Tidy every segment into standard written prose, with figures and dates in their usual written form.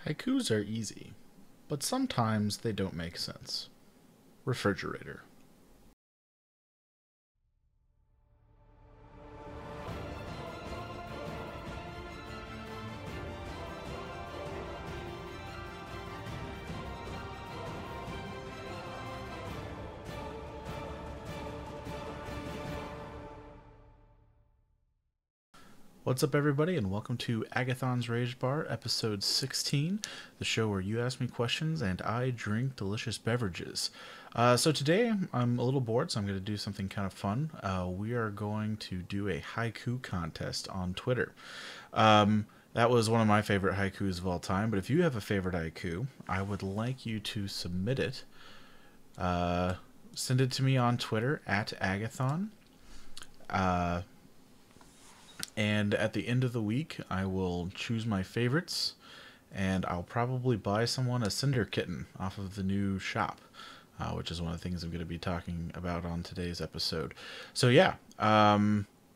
Haikus are easy, but sometimes they don't make sense. Refrigerator. What's up, everybody, and welcome to Aggathon's Rage Bar, episode 16, the show where you ask me questions and I drink delicious beverages. So today I'm a little bored, so I'm going to do something kind of fun. We are going to do a haiku contest on Twitter. That was one of my favorite haikus of all time, but if you have a favorite haiku, I would like you to submit it. Send it to me on Twitter at Aggathon. And at the end of the week, I will choose my favorites, and I'll probably buy someone a Cinder Kitten off of the new shop, which is one of the things I'm going to be talking about on today's episode. So yeah,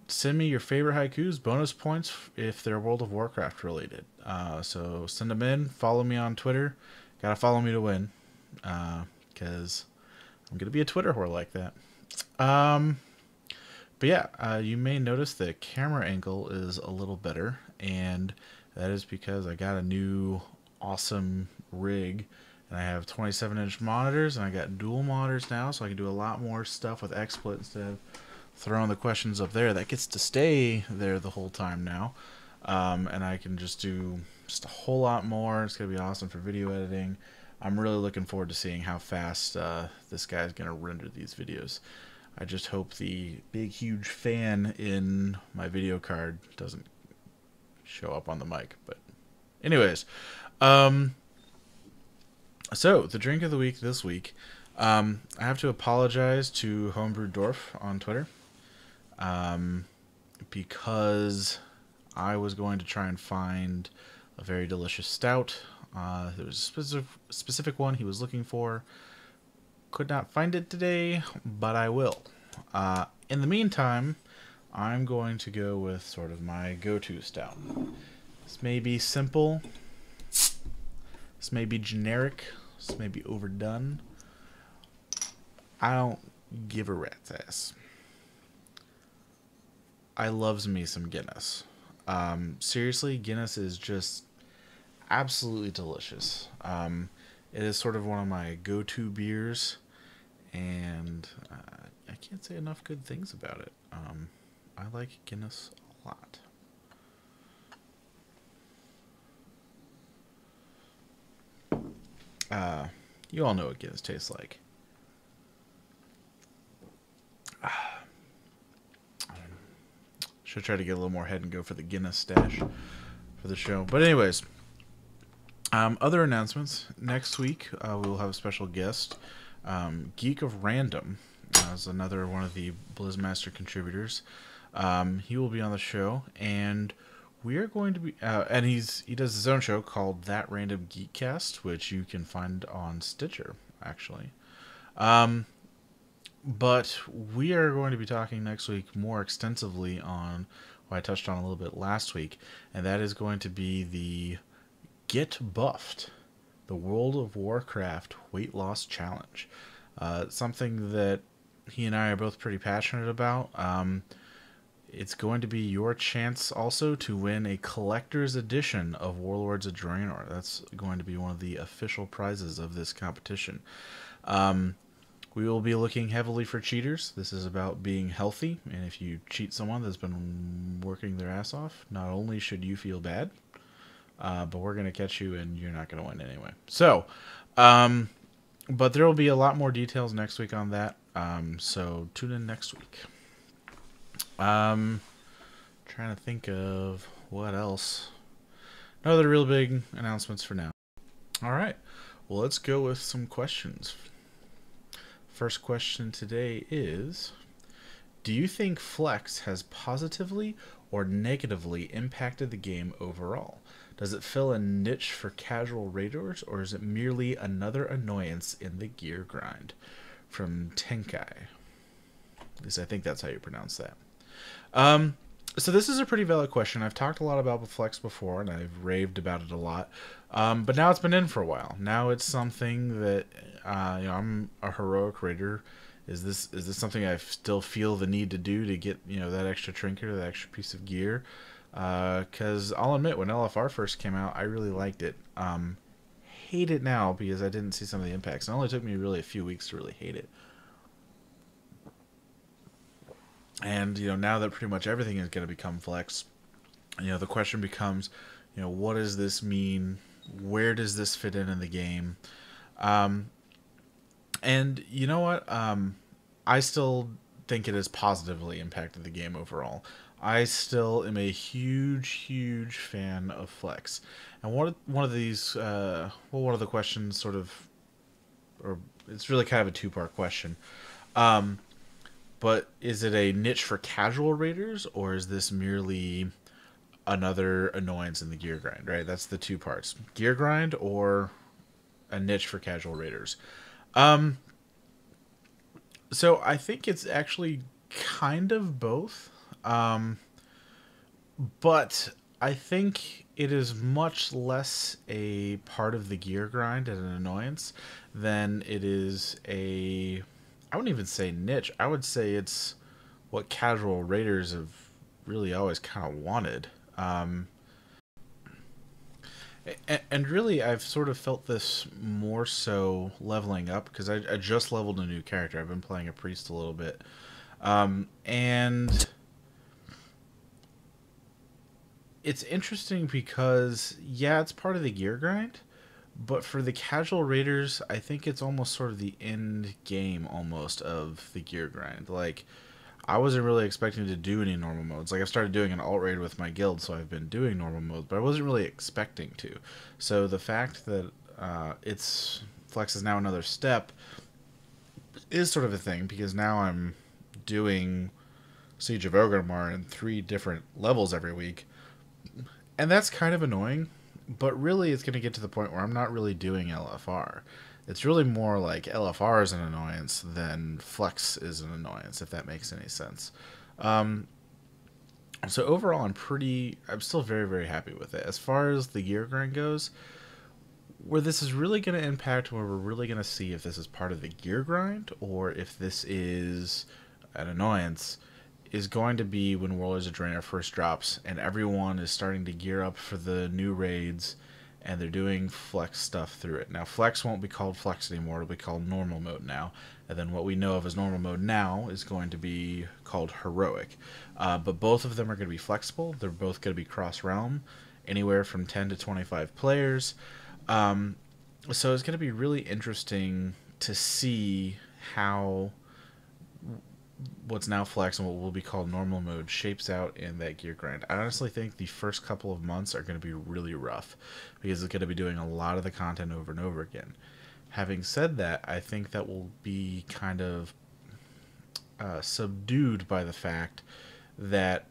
send me your favorite haikus, bonus points if they're World of Warcraft related. So send them in, follow me on Twitter. Gotta follow me to win, because I'm going to be a Twitter whore like that. But yeah, you may notice the camera angle is a little better, and that is because I got a new awesome rig, and I have 27-inch monitors, and I got dual monitors now, so I can do a lot more stuff with XSplit instead of throwing the questions up there. That gets to stay there the whole time now, and I can just do just a whole lot more. It's going to be awesome for video editing. I'm really looking forward to seeing how fast this guy's going to render these videos. I just hope the big, huge fan in my video card doesn't show up on the mic. But anyways, so the drink of the week this week, I have to apologize to Homebrewed Dwarf on Twitter, because I was going to try and find a very delicious stout. There was a specific one he was looking for. Could not find it today, but I will. In the meantime, I'm going to go with sort of my go-to stout. This may be simple. This may be generic. This may be overdone. I don't give a rat's ass. I loves me some Guinness. Seriously, Guinness is just absolutely delicious. It is sort of one of my go-to beers, and I can't say enough good things about it. I like Guinness a lot. You all know what Guinness tastes like. Should try to get a little more head and go for the Guinness stash for the show. But anyways, other announcements. Next week, we will have a special guest. Geek of Random is another one of the Blizzmaster contributors. He will be on the show, and we are going to be... and he does his own show called That Random Geekcast, which you can find on Stitcher, actually. But we are going to be talking next week more extensively on what I touched on a little bit last week, and that is going to be the Get Buffed, the World of Warcraft Weight Loss Challenge. Something that he and I are both pretty passionate about. It's going to be your chance also to win a collector's edition of Warlords of Draenor. That's going to be one of the official prizes of this competition. We will be looking heavily for cheaters. This is about being healthy, and if you cheat someone that's been working their ass off, not only should you feel bad, but we're going to catch you, and you're not going to win anyway. So, but there will be a lot more details next week on that, so tune in next week. Trying to think of what else. No other real big announcements for now. All right, well, let's go with some questions. First question today is, do you think Flex has positively or negatively impacted the game overall? Does it fill a niche for casual raiders, or is it merely another annoyance in the gear grind? From Tenkai. At least I think that's how you pronounce that. So this is a pretty valid question. I've talked a lot about Flex before, and I've raved about it a lot. But now it's been in for a while. Now it's something that I'm a heroic raider. Is this something I still feel the need to do to get that extra trinket or that extra piece of gear? Because I'll admit, when LFR first came out, I really liked it. Hate it now because I didn't see some of the impacts. It only took me really a few weeks to really hate it. And now that pretty much everything is going to become Flex, the question becomes, what does this mean? Where does this fit in the game? And you know what? I still think it has positively impacted the game overall. I still am a huge, huge fan of Flex. And one of these, one of the questions sort of, or it's really kind of a two-part question. But is it a niche for casual raiders, or is this merely another annoyance in the gear grind, right? That's the two parts. Gear grind or a niche for casual raiders. So I think it's actually kind of both. But I think it is much less a part of the gear grind and an annoyance than it is I wouldn't even say niche. I would say it's what casual raiders have really always kind of wanted. And really, I've sort of felt this more so leveling up because I just leveled a new character. I've been playing a priest a little bit. And it's interesting because, yeah, it's part of the gear grind, but for the casual raiders, I think it's almost sort of the end game almost of the gear grind. Like, I wasn't really expecting to do any normal modes. Like, I started doing an alt raid with my guild, so I've been doing normal modes, but I wasn't really expecting to. So the fact that it's Flex is now another step is sort of a thing, because now I'm doing Siege of Orgrimmar in 3 different levels every week. And that's kind of annoying, but really it's going to get to the point where I'm not really doing LFR. It's really more like LFR is an annoyance than Flex is an annoyance, if that makes any sense. So overall, I'm still very, very happy with it. As far as the gear grind goes, where this is really going to impact, where we're really going to see if this is part of the gear grind or if this is an annoyance, is going to be when Warlords of Draenor first drops and everyone is starting to gear up for the new raids and they're doing Flex stuff through it. Now, Flex won't be called Flex anymore. It'll be called Normal Mode now. And then what we know of as Normal Mode now is going to be called Heroic. But both of them are going to be flexible. They're both going to be cross-realm, anywhere from 10 to 25 players. So it's going to be really interesting to see how what's now Flex and what will be called Normal Mode shapes out in that gear grind. I honestly think the first couple of months are going to be really rough because it's going to be doing a lot of the content over and over again. Having said that, I think that will be kind of subdued by the fact that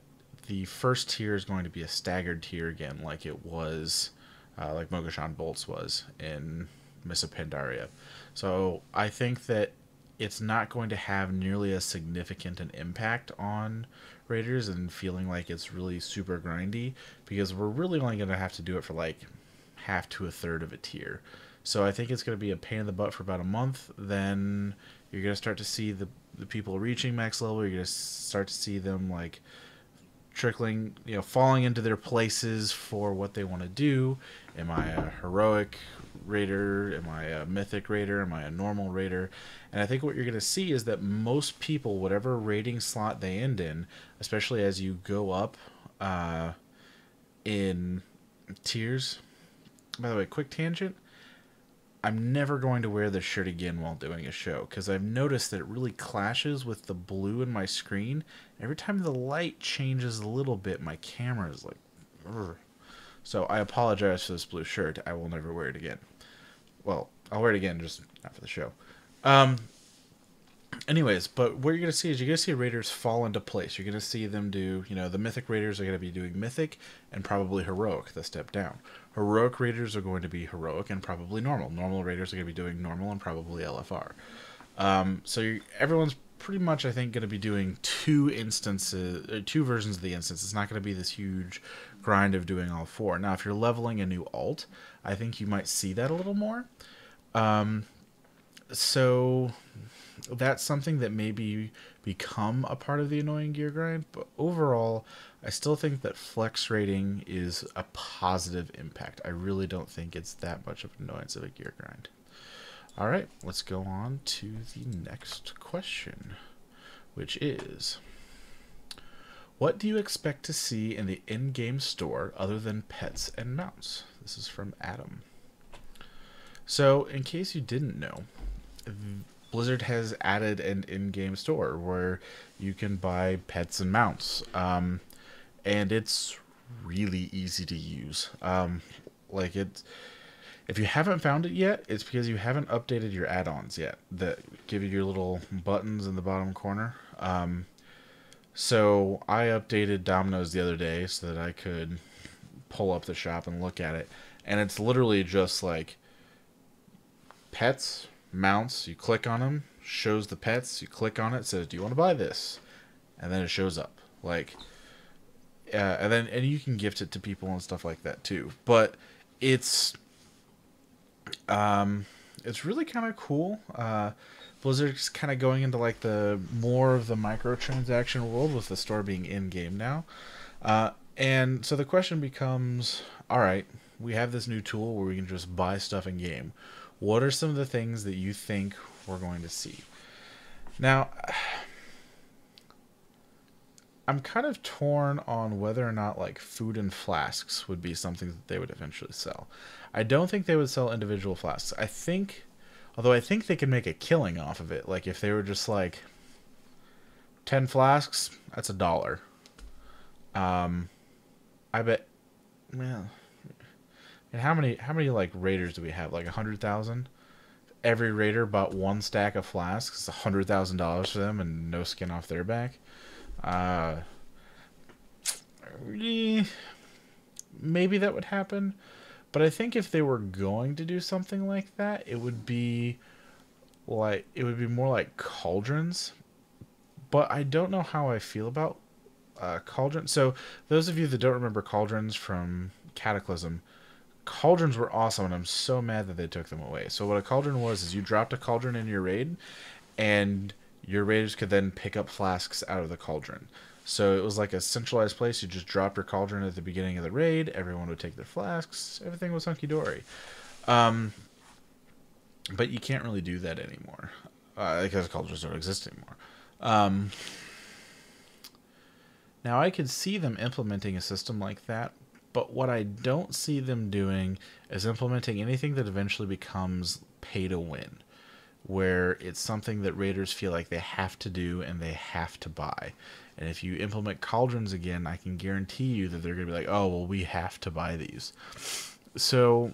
the first tier is going to be a staggered tier again, like it was, like Mogashan Bolts was in Mists of Pandaria. So I think that it's not going to have nearly as significant an impact on raiders and feeling like it's really super grindy, because we're really only going to have to do it for like half to a third of a tier. So I think it's going to be a pain in the butt for about a month. Then you're going to start to see the people reaching max level. You're going to start to see them like trickling, falling into their places for what they want to do. Am I a heroic raider? Am I a mythic raider? Am I a normal raider? And I think what you're going to see is that most people, whatever rating slot they end in, especially as you go up in tiers. By the way, quick tangent. I'm never going to wear this shirt again while doing a show, because I've noticed that it really clashes with the blue in my screen. Every time the light changes a little bit, my camera is like, urgh. So I apologize for this blue shirt. I will never wear it again. Well, I'll wear it again, just not for the show. Anyways, but what you're going to see is you're going to see raiders fall into place. You're going to see them do, the mythic raiders are going to be doing mythic and probably heroic, the step down. Heroic raiders are going to be heroic and probably normal. Normal raiders are going to be doing normal and probably LFR. Everyone's pretty much, I think, going to be doing two versions of the instance. It's not going to be this huge grind of doing all four. Now, if you're leveling a new alt, I think you might see that a little more. So that's something that maybe become a part of the annoying gear grind. But overall, I still think that flex rating is a positive impact. I really don't think it's that much of an annoyance of a gear grind. All right, let's go on to the next question, which is, what do you expect to see in the in-game store other than pets and mounts? This is from Adam. So, in case you didn't know, Blizzard has added an in-game store where you can buy pets and mounts, and it's really easy to use. If you haven't found it yet, it's because you haven't updated your add-ons yet that give you your little buttons in the bottom corner. So I updated Domino's the other day so that I could pull up the shop and look at it, and it's literally just like pets, mounts, you click on them, shows the pets, you click on it, says, do you want to buy this? And then it shows up. And you can gift it to people and stuff like that too. But it's really kind of cool. Blizzard's kind of going into like the more of the microtransaction world with the store being in game now. And so the question becomes, all right, we have this new tool where we can just buy stuff in game. What are some of the things that you think we're going to see? Now, I'm kind of torn on whether or not like food and flasks would be something that they would eventually sell. I don't think they would sell individual flasks. I think they could make a killing off of it. Like if they were just like 10 flasks, that's $1. I bet, man. And how many like raiders do we have? Like 100,000. Every raider bought one stack of flasks. It's $100,000 for them, and no skin off their back. Maybe that would happen, but I think if they were going to do something like that, it would be more like cauldrons. But I don't know how I feel about cauldrons. So those of you that don't remember cauldrons from Cataclysm, cauldrons were awesome, and I'm so mad that they took them away. So what a cauldron was is you dropped a cauldron in your raid, and your raiders could then pick up flasks out of the cauldron. So it was like a centralized place. You just dropped your cauldron at the beginning of the raid. Everyone would take their flasks. Everything was hunky-dory. But you can't really do that anymore because cauldrons don't exist anymore. Now, I could see them implementing a system like that, but what I don't see them doing is implementing anything that eventually becomes pay to win, where it's something that raiders feel like they have to do and they have to buy. And if you implement cauldrons again, I can guarantee you that they're going to be like, oh, well, we have to buy these. So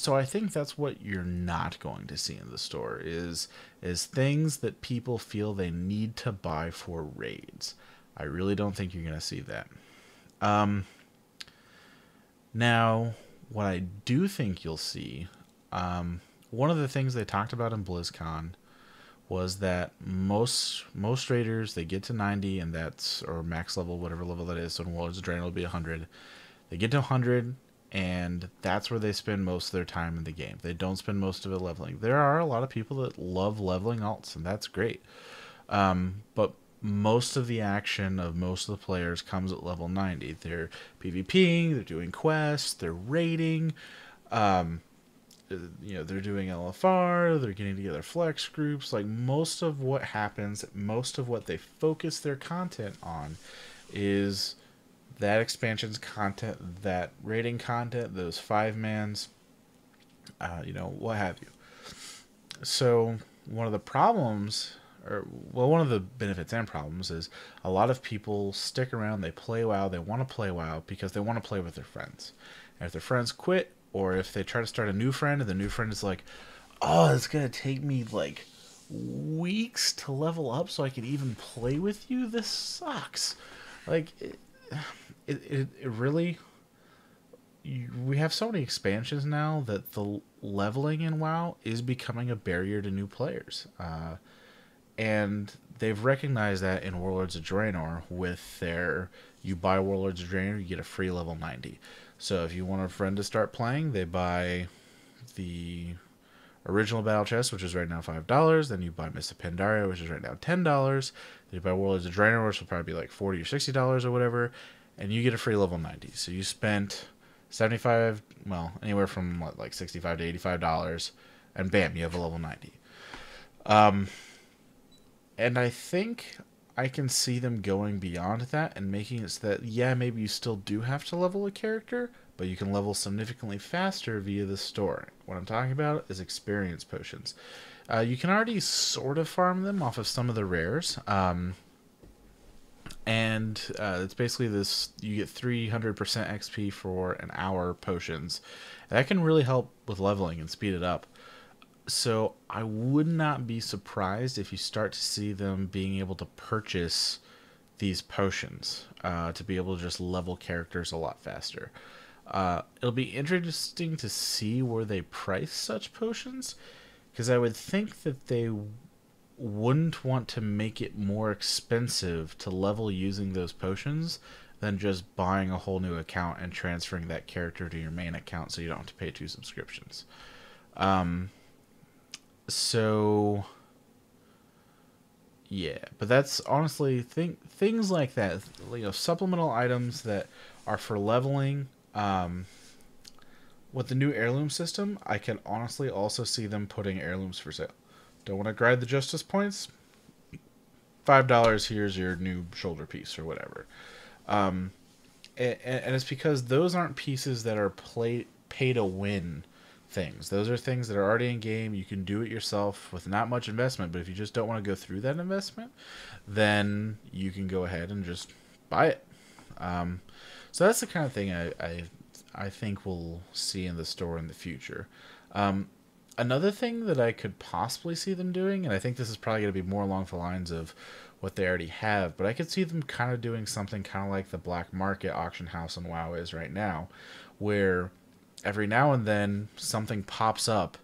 I think that's what you're not going to see in the store is things that people feel they need to buy for raids. I really don't think you're going to see that. Now, what I do think you'll see, one of the things they talked about in BlizzCon was that most raiders, they get to 90, and that's, or max level, whatever level that is, so in Warlords of Draenor it'll be 100. They get to 100, and that's where they spend most of their time in the game. They don't spend most of it leveling. There are a lot of people that love leveling alts, and that's great. But most of the action of most of the players comes at level 90. They're PvPing, they're doing quests, they're raiding, they're doing LFR, they're getting together flex groups. Like most of what happens, most of what they focus their content on is that expansion's content, that raiding content, those 5-mans, what have you. So one of the problems, one of the benefits and problems is a lot of people stick around, they play WoW, they want to play WoW because they want to play with their friends. And if their friends quit, or if they try to start a new friend and the new friend is like, oh, it's going to take me like weeks to level up so I can even play with you, this sucks. Like, it really, we have so many expansions now that the leveling in WoW is becoming a barrier to new players. And they've recognized that in Warlords of Draenor with their you buy Warlords of Draenor, you get a free level 90. So if you want a friend to start playing, they buy the original battle chest, which is right now $5. Then you buy Mists of Pandaria, which is right now $10. Then you buy Warlords of Draenor, which will probably be like $40 or $60 or whatever, and you get a free level 90. So you spent 75, well, anywhere from what, like 65 to $85, and bam, you have a level 90. And I think I can see them going beyond that and making it so that, yeah, maybe you still do have to level a character, but you can level significantly faster via the store. What I'm talking about is experience potions. You can already sort of farm them off of some of the rares. And it's basically this, you get 300% XP for an hour potions. And that can really help with leveling and speed it up. So I would not be surprised if you start to see them being able to purchase these potions to be able to just level characters a lot faster. It'll be interesting to see where they price such potions, because I would think that they wouldn't want to make it more expensive to level using those potions than just buying a whole new account and transferring that character to your main account so you don't have to pay 2 subscriptions. So yeah, but that's honestly things like that, you know, supplemental items that are for leveling. With the new heirloom system, I can honestly also see them putting heirlooms for sale. Don't want to grind the justice points? $5, here's your new shoulder piece or whatever. And it's because those aren't pieces that are pay to win things. Those are things that are already in game. You can do it yourself with not much investment, but if you just don't want to go through that investment, then you can go ahead and just buy it. So that's the kind of thing I think we'll see in the store in the future. Another thing that I could possibly see them doing, and I think this is probably going to be more along the lines of what they already have, but I could see them kind of doing something kind of like the black market auction house in WoW is right now, where every now and then something pops up,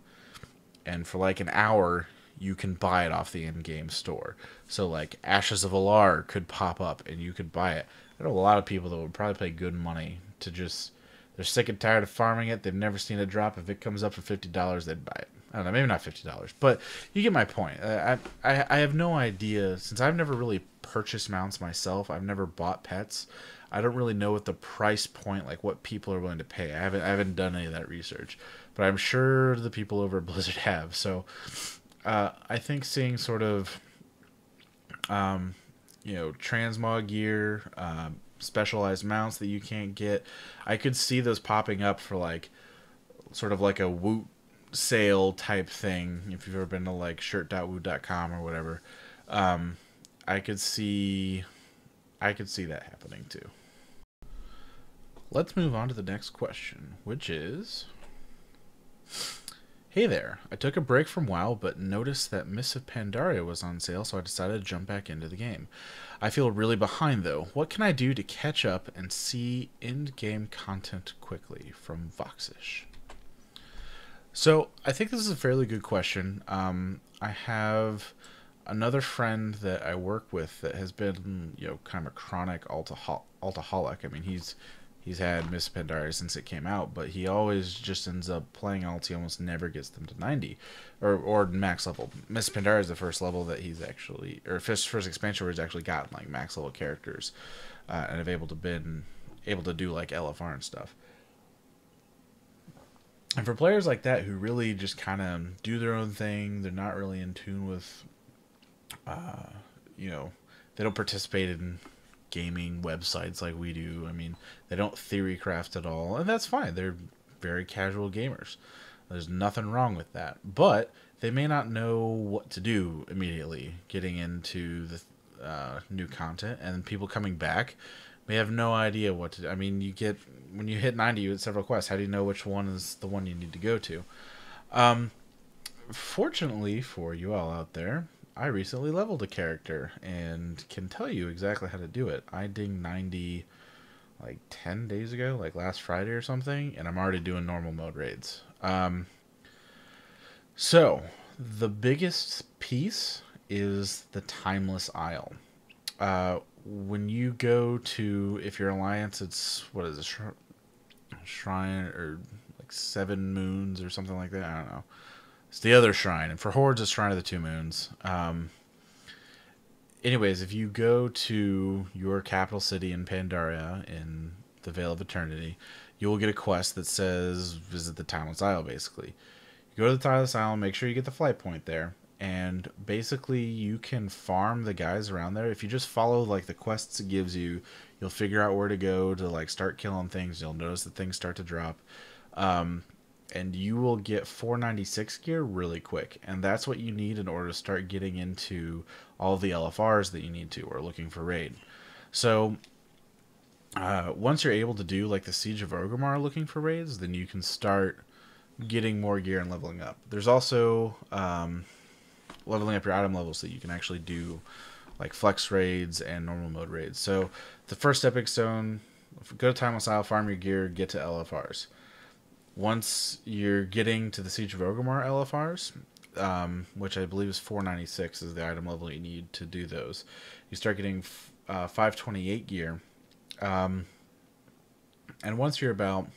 and for like an hour you can buy it off the in-game store. So like Ashes of Alar could pop up and you could buy it. I know a lot of people that would probably pay good money to just, they're sick and tired of farming it. They've never seen a drop. If it comes up for $50, they'd buy it. I don't know, maybe not $50, but you get my point. I have no idea, since I've never really purchased mounts myself. I've never bought pets. I don't really know what the price point, like what people are willing to pay. I haven't done any of that research, but I'm sure the people over at Blizzard have. So I think seeing sort of you know, transmog gear, specialized mounts that you can't get, I could see those popping up for like sort of like a Woot sale type thing. If you've ever been to like shirt.woot.com or whatever, I could see that happening too. Let's move on to the next question, which is, hey there, I took a break from WoW, but noticed that Mists of Pandaria was on sale, so I decided to jump back into the game. I feel really behind, though. What can I do to catch up and see in-game content quickly? From Voxish. So, I think this is a fairly good question. I have another friend that I work with that has been, you know, kind of a chronic altaholic. I mean, he's had Mists of Pandaria since it came out, but he always just ends up playing alts. He almost never gets them to 90 or max level. Mists of Pandaria is the first level that he's actually, or first expansion where he's actually gotten like max level characters and have able to do like LFR and stuff. And for players like that who really just kind of do their own thing, they're not really in tune with, you know, they don't participate in gaming websites like we do. I mean, they don't theory craft at all, and that's fine. They're very casual gamers. There's nothing wrong with that. But they may not know what to do immediately getting into the new content, and people coming back may have no idea what to do. I mean, when you hit 90, you hit several quests. How do you know which one is the one you need to go to? Fortunately for you all out there, I recently leveled a character and can tell you exactly how to do it. I dinged 90, like 10 days ago, like last Friday or something, and I'm already doing normal mode raids. So, the biggest piece is the Timeless Isle. When you go to, if your alliance, it's, what is it, shrine, or like 7 moons or something like that? I don't know. It's the other shrine, and for hordes, it's Shrine of the 2 Moons. Anyways, if you go to your capital city in Pandaria, in the Veil of Eternity, you will get a quest that says visit the Timeless Isle, basically. You go to the Timeless Isle, make sure you get the flight point there, and basically you can farm the guys around there. If you just follow like the quests it gives you, you'll figure out where to go to like start killing things. You'll notice that things start to drop. And you will get 496 gear really quick, and that's what you need in order to start getting into all the LFRs that you need to, or looking for raid. So once you're able to do like the Siege of Orgrimmar looking for raids, then you can start getting more gear and leveling up. There's also leveling up your item levels so that you can actually do like flex raids and normal mode raids. So the first epic stone, go to Timeless Isle, farm your gear, get to LFRs. Once you're getting to the Siege of Orgrimmar LFRs, which I believe is 496 is the item level you need to do those, you start getting 528 gear. And once you're about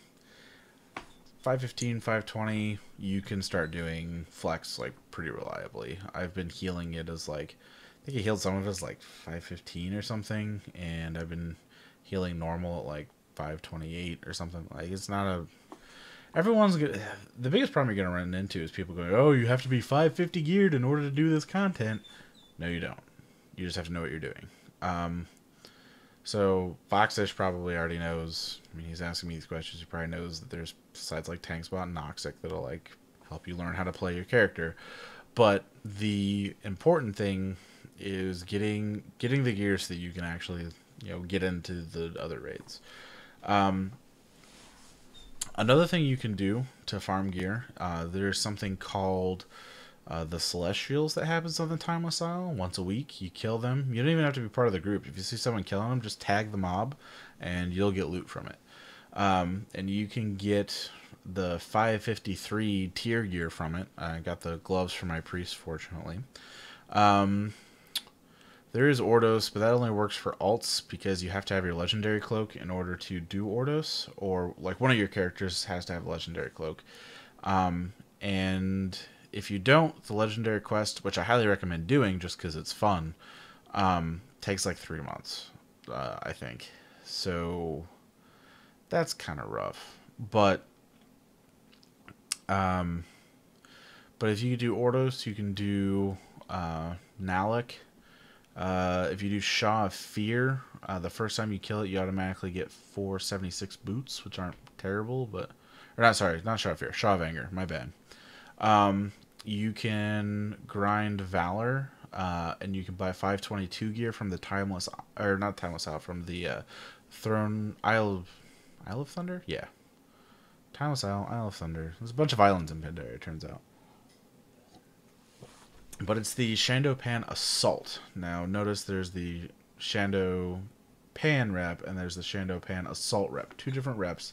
515, 520, you can start doing flex like pretty reliably. I've been healing it as like, I think I healed some of it as like 515 or something, and I've been healing normal at like 528 or something. Like, it's not a... Everyone's good. The biggest problem you're going to run into is people going, oh, you have to be 550 geared in order to do this content. No, you don't. You just have to know what you're doing. So Foxish probably already knows. I mean, he's asking me these questions. He probably knows that there's sites like Tankspot and Noxic that'll like help you learn how to play your character. But the important thing is getting the gear so that you can actually, you know, get into the other raids. Another thing you can do to farm gear, there's something called the Celestials that happens on the Timeless Isle once a week. You kill them. You don't even have to be part of the group. If you see someone killing them, just tag the mob, and you'll get loot from it. And you can get the 553 tier gear from it. I got the gloves for my priest, fortunately. There is Ordos, but that only works for alts because you have to have your legendary cloak in order to do Ordos, or like one of your characters has to have a legendary cloak. And if you don't, the legendary quest, which I highly recommend doing just because it's fun, takes like 3 months, I think. So that's kind of rough. But if you do Ordos, you can do Nalik. If you do Shaw of Fear, the first time you kill it, you automatically get 476 boots, which aren't terrible, but... Or not, sorry, not Shaw of Fear, Shaw of Anger, my bad. You can grind Valor, and you can buy 522 gear from the Timeless... Or not Timeless Isle, from the Throne... Isle of Thunder? Yeah. Timeless Isle, Isle of Thunder. There's a bunch of islands in Pandaria, it turns out. But it's the Shandopan Assault. Now, notice there's the Shandopan rep, and there's the Shandopan Assault rep. 2 different reps.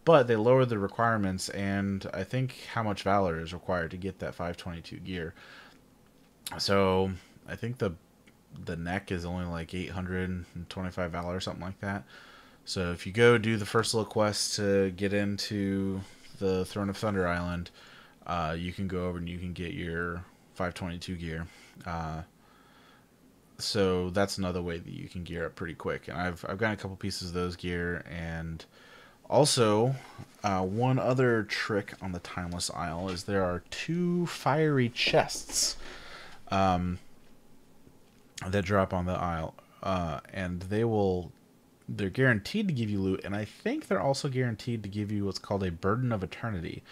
But they lowered the requirements, and I think how much Valor is required to get that 522 gear. So, I think the neck is only like 825 Valor or something like that. So, if you go do the first little quest to get into the Throne of Thunder Island, you can go over and you can get your 522 gear. So that's another way that you can gear up pretty quick. And I've gotten a couple pieces of those gear. And also, one other trick on the Timeless Isle is there are 2 fiery chests that drop on the isle. And they're guaranteed to give you loot, and I think they're also guaranteed to give you what's called a Burden of Eternity,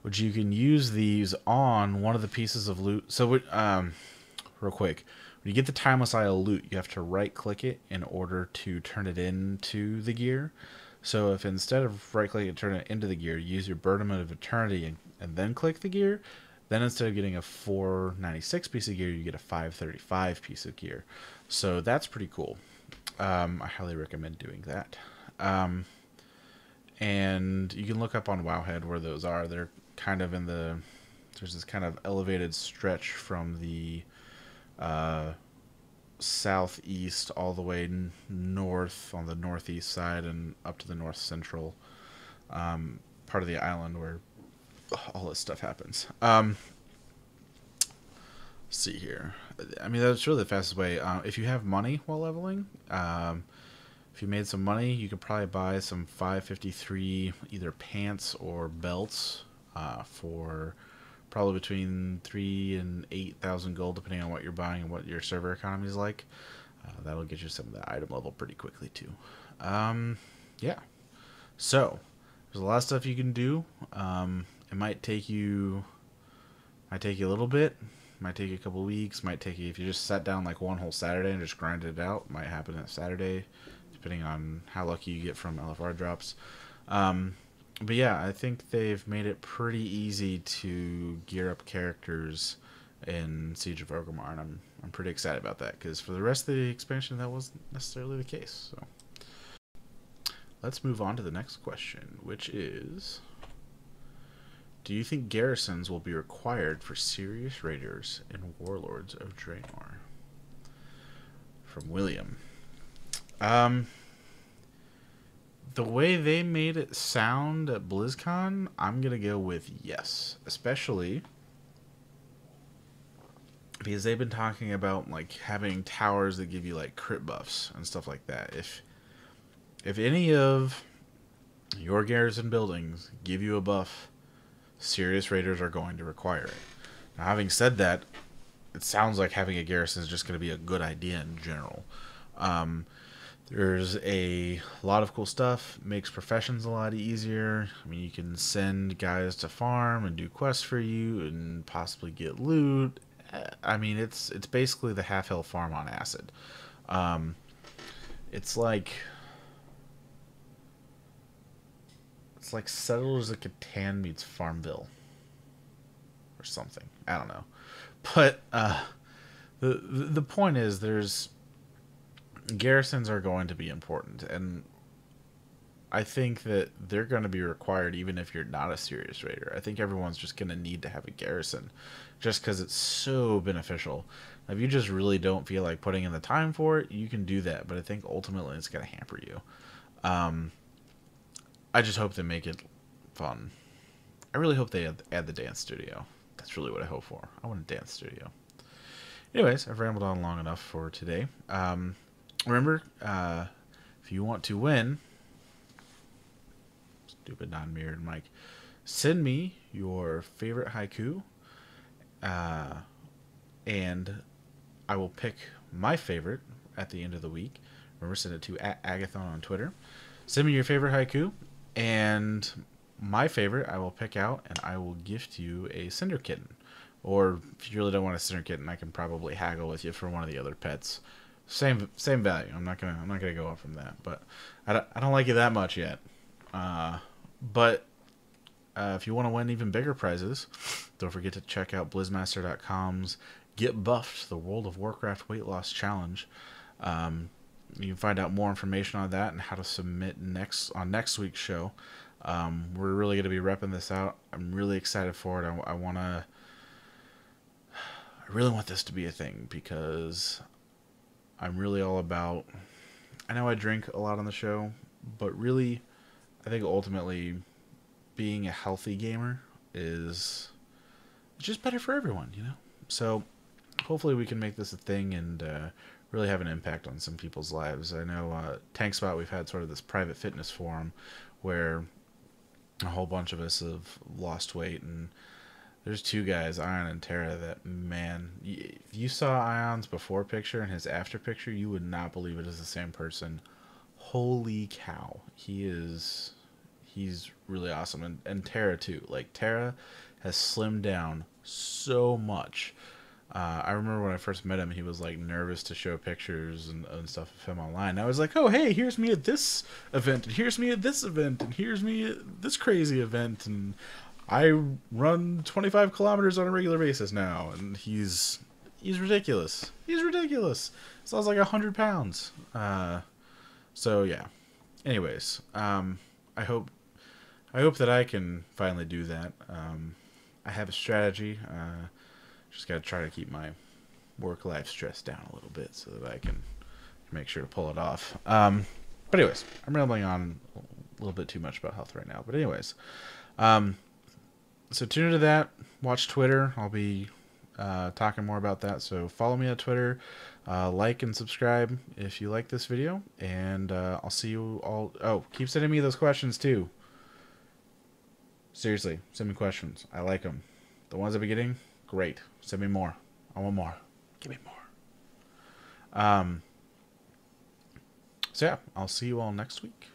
which you can use these on one of the pieces of loot. So, real quick, when you get the Timeless Isle loot, you have to right-click it in order to turn it into the gear. So if instead of right-clicking and turn it into the gear, you use your Burden of Eternity and then click the gear, then instead of getting a 496 piece of gear, you get a 535 piece of gear. So that's pretty cool. I highly recommend doing that. And you can look up on Wowhead where those are. They're kind of in the... There's this kind of elevated stretch from the southeast all the way north on the northeast side and up to the north central part of the island where all this stuff happens. See here. I mean, that's really the fastest way. If you have money while leveling, if you made some money, you could probably buy some 553 either pants or belts for probably between 3,000 and 8,000 gold, depending on what you're buying and what your server economy is like. That'll get you some of the item level pretty quickly too. Yeah. So there's a lot of stuff you can do. It might take you a little bit. Might take you a couple weeks. Might take you, if you just sat down like one whole Saturday and just grinded it out. Might happen on Saturday, depending on how lucky you get from LFR drops. But yeah, I think they've made it pretty easy to gear up characters in Siege of Orgrimmar, and I'm pretty excited about that, because for the rest of the expansion that wasn't necessarily the case. So let's move on to the next question, which is, do you think garrisons will be required for serious raiders in Warlords of Draenor? From William. The way they made it sound at BlizzCon, I'm going to go with yes. Especially because they've been talking about like having towers that give you like crit buffs and stuff like that. If any of your garrison buildings give you a buff, serious raiders are going to require it. Now, having said that, it sounds like having a garrison is just going to be a good idea in general. There's a lot of cool stuff. Makes professions a lot easier. I mean, you can send guys to farm and do quests for you and possibly get loot. I mean, it's basically the half-hill farm on acid. It's like Settlers of Catan meets Farmville or something. I don't know. But the point is, garrisons are going to be important, and I think that they're going to be required even if you're not a serious raider. I think everyone's just going to need to have a garrison just because it's so beneficial. If you just really don't feel like putting in the time for it, you can do that, but I think ultimately it's going to hamper you. I just hope they make it fun. I really hope they add the dance studio. That's really what I hope for. I want a dance studio. Anyways, I've rambled on long enough for today. Remember, if you want to win, stupid non-mirrored mic, send me your favorite haiku, and I will pick my favorite at the end of the week. Remember, send it to @Aggathon on Twitter. Send me your favorite haiku, and my favorite I will pick out, and I will gift you a Cinder Kitten. Or if you really don't want a Cinder Kitten, I can probably haggle with you for one of the other pets. Same value. I'm not gonna go up from that, but I don't like it that much yet. But if you want to win even bigger prizes, don't forget to check out Blizzmaster.com's Get Buffed, the World of Warcraft Weight Loss Challenge. You can find out more information on that and how to submit on next week's show. We're really going to be repping this out. I'm really excited for it. I really want this to be a thing, because I'm really all about... I know I drink a lot on the show, but really, I think ultimately being a healthy gamer is just better for everyone, you know? So hopefully we can make this a thing and really have an impact on some people's lives. I know Tank Spot, we've had sort of this private fitness forum where a whole bunch of us have lost weight, and there's two guys, Ion and Tara, that, man, if you saw Ion's before picture and his after picture, you would not believe it is the same person. Holy cow. He's really awesome. And Tara, too. Like, Tara has slimmed down so much. I remember when I first met him, he was, like, nervous to show pictures and stuff of him online. I was like, oh, hey, here's me at this event, and here's me at this event, and here's me at this crazy event, and I run 25 kilometers on a regular basis now. And he's ridiculous. He's ridiculous. So I was like 100 pounds. So, yeah. anyways, I hope that I can finally do that. I have a strategy. Just got to try to keep my work life stress down a little bit so that I can make sure to pull it off. But anyways, I'm rambling on a little bit too much about health right now. But anyways, so tune into that. Watch Twitter. I'll be talking more about that. So follow me on Twitter. Like and subscribe if you like this video. And I'll see you all. Oh, keep sending me those questions too. Seriously, send me questions. I like them. The ones I've been getting, great. Send me more. I want more. Give me more. So yeah, I'll see you all next week.